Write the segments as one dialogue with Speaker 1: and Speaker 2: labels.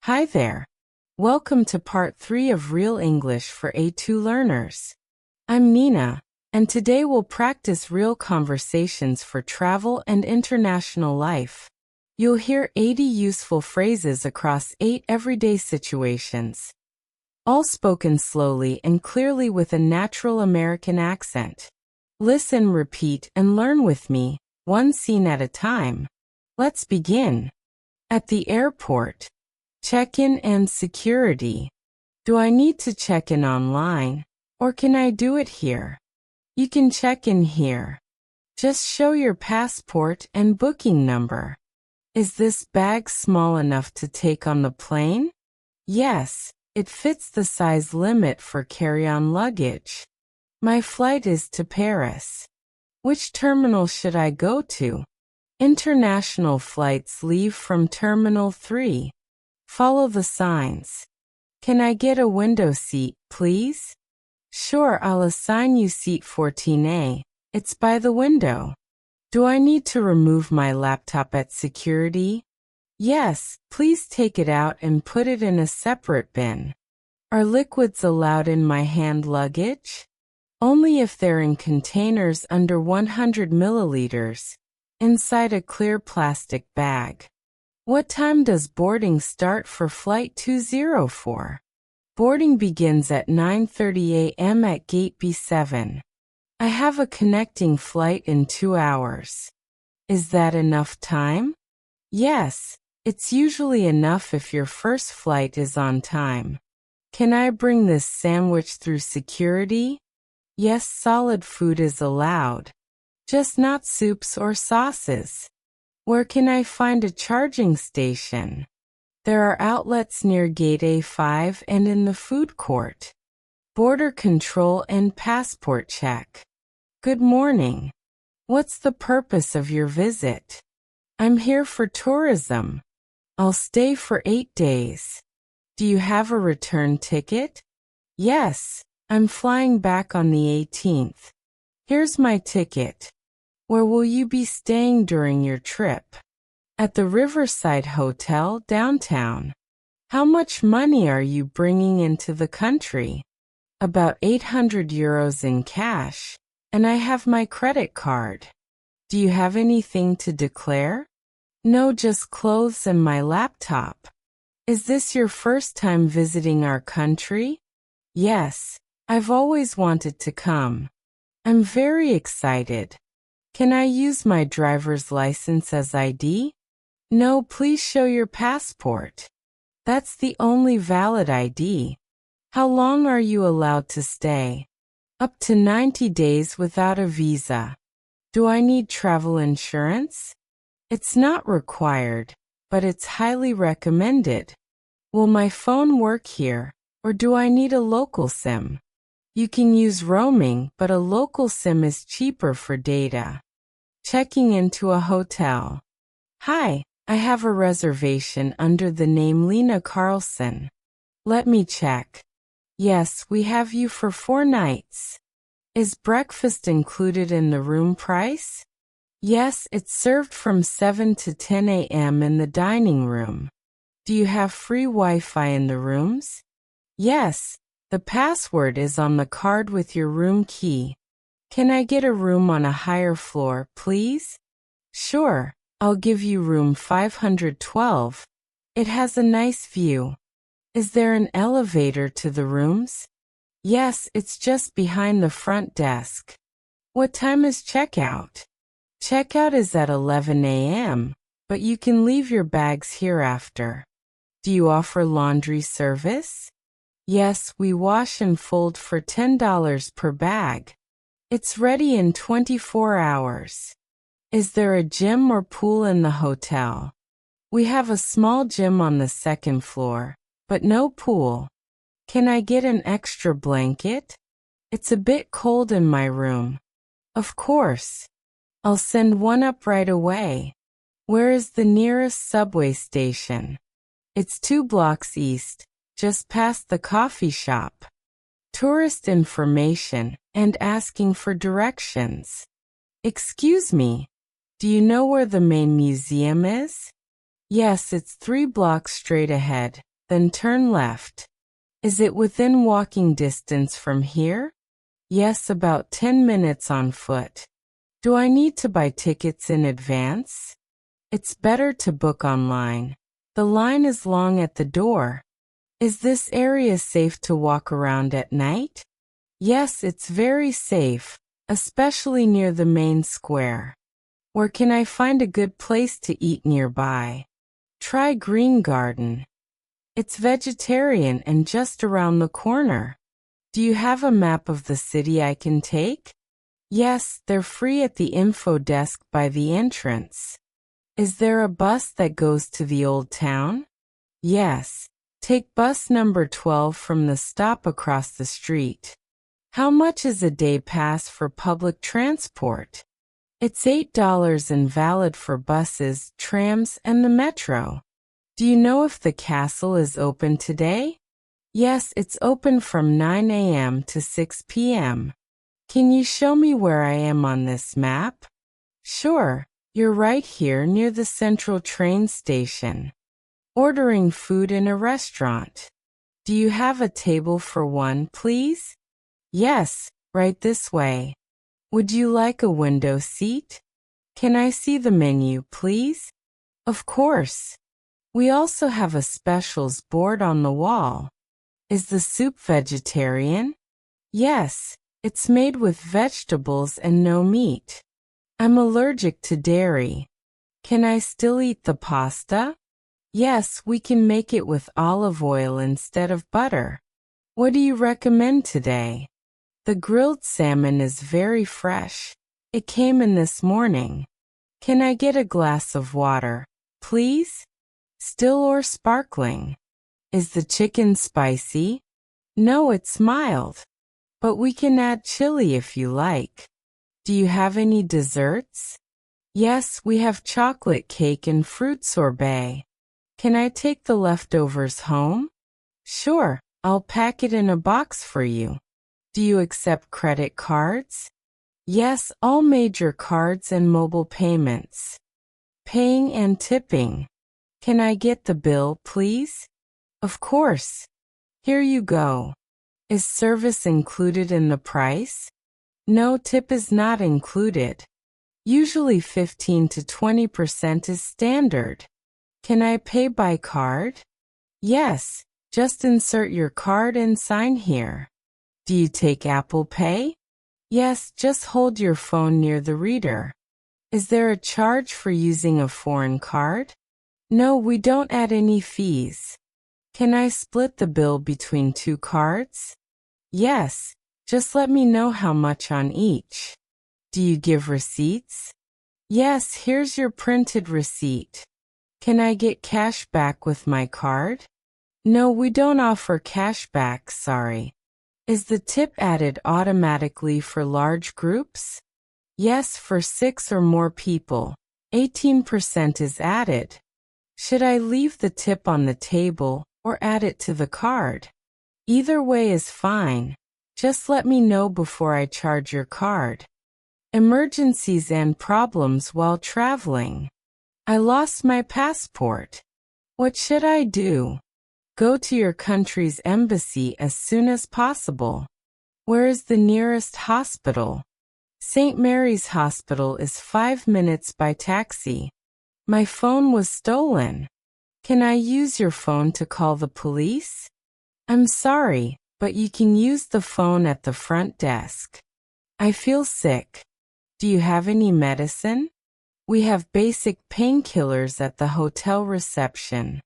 Speaker 1: Hi there. Welcome to part 3 of Real English for A2 learners. I'm Nina, and today we'll practice real conversations for travel and international life. You'll hear 80 useful phrases across 8 everyday situations, all spoken slowly and clearly with a natural American accent. Listen, repeat, and learn with me, one scene at a time. Let's begin. At the airport. Check-in and security. Do I need to check in online, or can I do it here? You can check in here. Just show your passport and booking number. Is this bag small enough to take on the plane? Yes, it fits the size limit for carry-on luggage. My flight is to Paris. Which terminal should I go to? International flights leave from Terminal 3. Follow the signs. Can I get a window seat, please? Sure, I'll assign you seat 14A. It's by the window. Do I need to remove my laptop at security? Yes, please take it out and put it in a separate bin. Are liquids allowed in my hand luggage? Only if they're in containers under 100 milliliters, inside a clear plastic bag. What time does boarding start for Flight 204? Boarding begins at 9:30 a.m. at Gate B7. I have a connecting flight in 2 hours. Is that enough time? Yes, it's usually enough if your first flight is on time. Can I bring this sandwich through security? Yes, solid food is allowed. Just not soups or sauces. Where can I find a charging station? There are outlets near Gate A5 and in the food court. Border control and passport check. Good morning. What's the purpose of your visit? I'm here for tourism. I'll stay for 8 days. Do you have a return ticket? Yes, I'm flying back on the 18th. Here's my ticket. Where will you be staying during your trip? At the Riverside Hotel downtown. How much money are you bringing into the country? About 800 euros in cash, and I have my credit card. Do you have anything to declare? No, just clothes and my laptop. Is this your first time visiting our country? Yes, I've always wanted to come. I'm very excited. Can I use my driver's license as ID? No, please show your passport. That's the only valid ID. How long are you allowed to stay? Up to 90 days without a visa. Do I need travel insurance? It's not required, but it's highly recommended. Will my phone work here, or do I need a local SIM? You can use roaming, but a local SIM is cheaper for data. Checking into a hotel. Hi, I have a reservation under the name Lena Carlson. Let me check. Yes, we have you for 4 nights. Is breakfast included in the room price? Yes, it's served from 7 to 10 a.m. in the dining room. Do you have free Wi-Fi in the rooms? Yes. The password is on the card with your room key. Can I get a room on a higher floor, please? Sure, I'll give you room 512. It has a nice view. Is there an elevator to the rooms? Yes, it's just behind the front desk. What time is checkout? Checkout is at 11 a.m., but you can leave your bags here after. Do you offer laundry service? Yes, we wash and fold for $10 per bag. It's ready in 24 hours. Is there a gym or pool in the hotel? We have a small gym on the 2nd floor, but no pool. Can I get an extra blanket? It's a bit cold in my room. Of course. I'll send one up right away. Where is the nearest subway station? It's 2 blocks east, just past the coffee shop. Tourist information and asking for directions. Excuse me, do you know where the main museum is? Yes, it's 3 blocks straight ahead, then turn left. Is it within walking distance from here? Yes, about 10 minutes on foot. Do I need to buy tickets in advance? It's better to book online. The line is long at the door. Is this area safe to walk around at night? Yes, it's very safe, especially near the main square. Where can I find a good place to eat nearby? Try Green Garden. It's vegetarian and just around the corner. Do you have a map of the city I can take? Yes, they're free at the info desk by the entrance. Is there a bus that goes to the old town? Yes. Take bus number 12 from the stop across the street. How much is a day pass for public transport? It's $8 and valid for buses, trams, and the metro. Do you know if the castle is open today? Yes, it's open from 9 a.m. to 6 p.m. Can you show me where I am on this map? Sure, you're right here near the central train station. Ordering food in a restaurant. Do you have a table for one, please? Yes, right this way. Would you like a window seat? Can I see the menu, please? Of course. We also have a specials board on the wall. Is the soup vegetarian? Yes, it's made with vegetables and no meat. I'm allergic to dairy. Can I still eat the pasta? Yes, we can make it with olive oil instead of butter. What do you recommend today? The grilled salmon is very fresh. It came in this morning. Can I get a glass of water, please? Still or sparkling? Is the chicken spicy? No, it's mild. But we can add chili if you like. Do you have any desserts? Yes, we have chocolate cake and fruit sorbet. Can I take the leftovers home? Sure, I'll pack it in a box for you. Do you accept credit cards? Yes, all major cards and mobile payments. Paying and tipping. Can I get the bill, please? Of course. Here you go. Is service included in the price? No, tip is not included. Usually 15 to 20% is standard. Can I pay by card? Yes, just insert your card and sign here. Do you take Apple Pay? Yes, just hold your phone near the reader. Is there a charge for using a foreign card? No, we don't add any fees. Can I split the bill between two cards? Yes, just let me know how much on each. Do you give receipts? Yes, here's your printed receipt. Can I get cash back with my card? No, we don't offer cash back, sorry. Is the tip added automatically for large groups? Yes, for 6 or more people. 18% is added. Should I leave the tip on the table or add it to the card? Either way is fine. Just let me know before I charge your card. Emergencies and problems while traveling. I lost my passport. What should I do? Go to your country's embassy as soon as possible. Where is the nearest hospital? St. Mary's Hospital is 5 minutes by taxi. My phone was stolen. Can I use your phone to call the police? I'm sorry, but you can use the phone at the front desk. I feel sick. Do you have any medicine? We have basic painkillers at the hotel reception.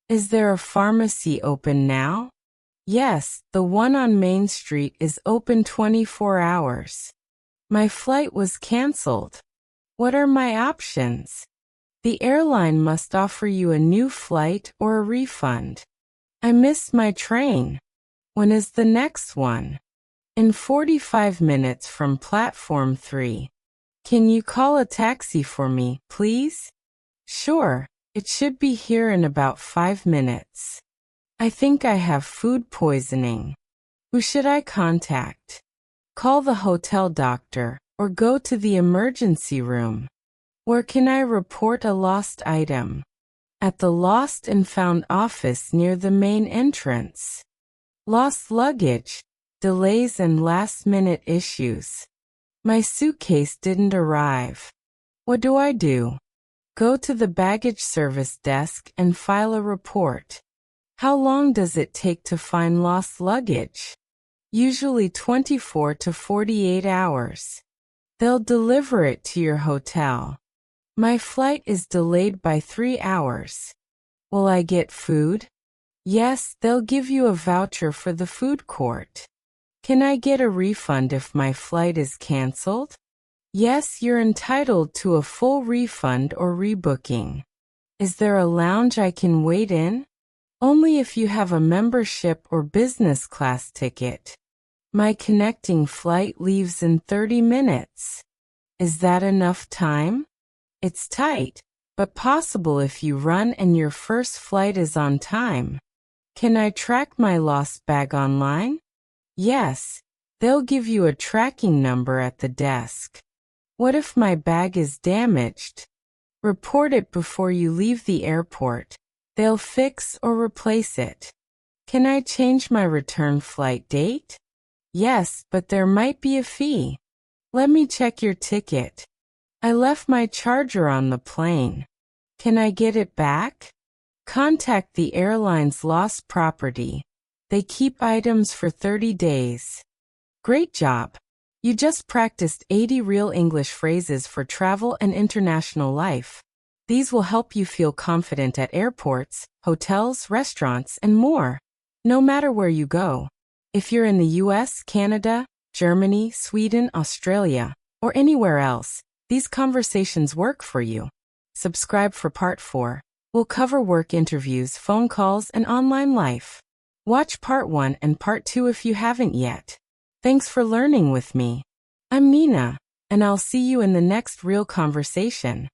Speaker 1: Is there a pharmacy open now? Yes, the one on Main Street is open 24 hours. My flight was canceled. What are my options? The airline must offer you a new flight or a refund. I missed my train. When is the next one? In 45 minutes from platform 3. Can you call a taxi for me, please? Sure, it should be here in about 5 minutes. I think I have food poisoning. Who should I contact? Call the hotel doctor or go to the emergency room. Where can I report a lost item? At the lost and found office near the main entrance. Lost luggage, delays and last-minute issues. My suitcase didn't arrive. What do I do? Go to the baggage service desk and file a report. How long does it take to find lost luggage? Usually 24 to 48 hours. They'll deliver it to your hotel. My flight is delayed by 3 hours. Will I get food? Yes, they'll give you a voucher for the food court. Can I get a refund if my flight is canceled? Yes, you're entitled to a full refund or rebooking. Is there a lounge I can wait in? Only if you have a membership or business class ticket. My connecting flight leaves in 30 minutes. Is that enough time? It's tight, but possible if you run and your first flight is on time. Can I track my lost bag online? Yes, they'll give you a tracking number at the desk. What if my bag is damaged? Report it before you leave the airport. They'll fix or replace it. Can I change my return flight date? Yes, but there might be a fee. Let me check your ticket. I left my charger on the plane. Can I get it back? Contact the airline's lost property. They keep items for 30 days. Great job! You just practiced 80 real English phrases for travel and international life. These will help you feel confident at airports, hotels, restaurants, and more, no matter where you go. If you're in the US, Canada, Germany, Sweden, Australia, or anywhere else, these conversations work for you. Subscribe for Part 4. We'll cover work interviews, phone calls, and online life. Watch Part 1 and Part 2 if you haven't yet. Thanks for learning with me. I'm Mina, and I'll see you in the next real conversation.